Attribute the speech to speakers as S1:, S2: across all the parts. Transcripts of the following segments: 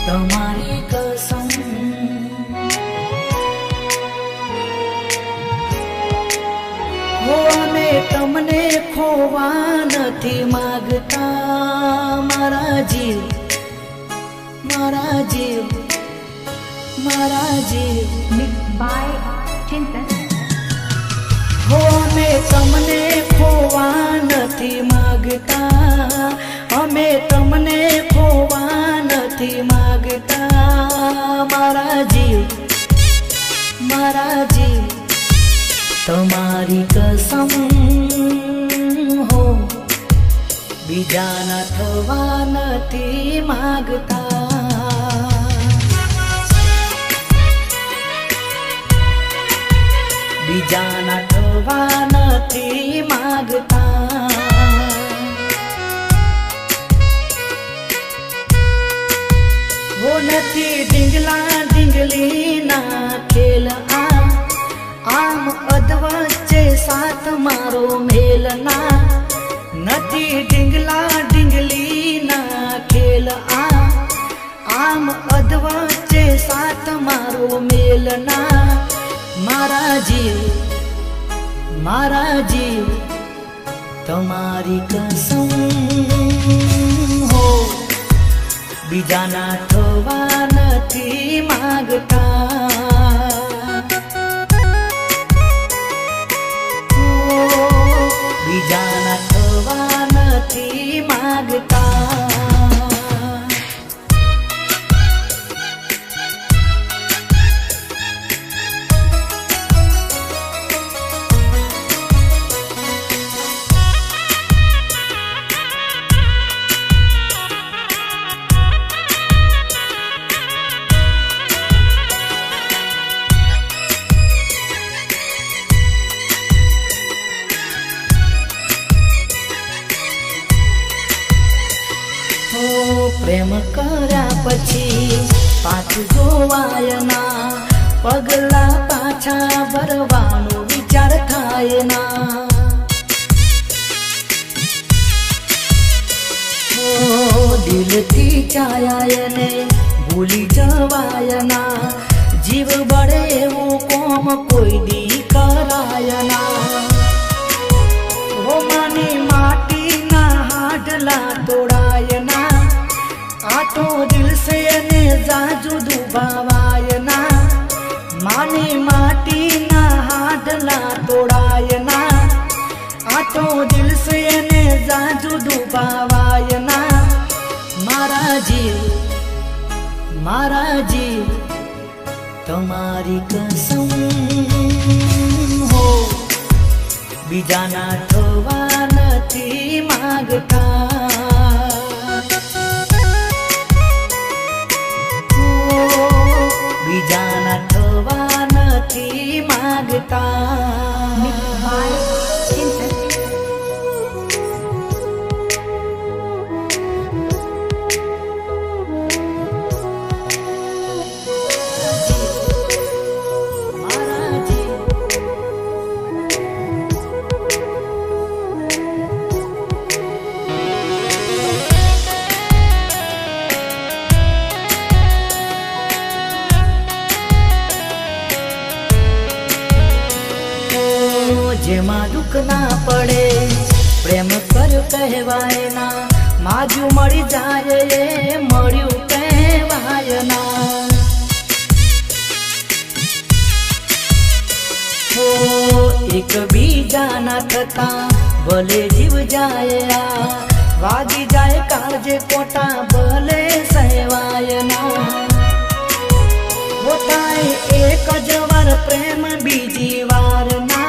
S1: તમારી કસમ હો અમે તમને ખોવા નથી માગતા મારા જીવ મારા જીવ મારા જીવ
S2: બાય ચિંતન
S1: હો અમે તમને ખોવા નથી માગતા અમે તમને ખોવા નથી માગતા મારા જીવ તમારી કસમ હો બીજાના થવા નથી માગતા બીજાના થવા નથી માગતા હો નથી ઢીંગલા ઢીંગલી ના ખેલ આમ અધવચ્ચે સાથ મારો મેલના નથી ઢીંગલા ઢીંગલી ના ખેલ આમ અધવચ્ચે સાથ મારો મેલના મારા જીવ તમારી કસમ હો બીજાના થવા નથી માગતા બીજાના થવા નથી માગતા પ્રેમ કર્યા પછી પાછું જોવાય ના પગલા પાછા ભરવાનો વિચાર થાય ના દિલથી ચાયા ને ભૂલી જવાય ના જીવ બળે એવું કોમ કોઈ દી કરાય ના હો માની માટીના હાડલા તોડાય ના आटो दिल से ने जाजू दुबावाय ना मानी माटी ना हाडला तोड़ाय ना आटो दिल से ने जाजू दुबावाय ना मारा जीव तुम्हारी कसम हो बीजाना थवा નથી मागता બીજાના થવા નથી માગતા જેમાં દુઃખ ના પડે પ્રેમ કર્યો કહેવાય ના માજુ મળી જાય એ મળ્યું કહેવાય ના હો એક બીજાના થતા ભલે જીવ જાય વાગી જાય કાળજે કોટા ભલે સહેવાય ના હોતાય એક જ વાર પ્રેમ બીજી વાર ના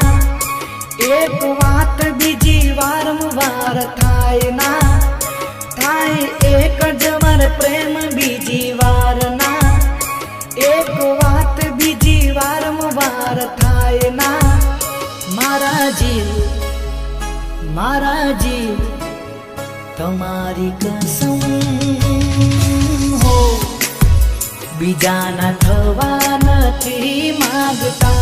S1: एक बात बीजी वारंवार थाय ना थाय एक जवर प्रेम बीजी વાર ના एक बात बीजी वारंवार थाय ना मारा जीव तुम्हारी कसम हो બીજાના થવા નથી માગતા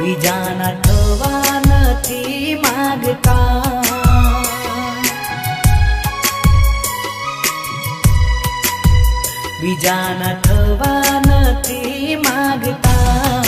S1: બીજાના થવા નથી માગતા બીજાના થવા નથી માગતા.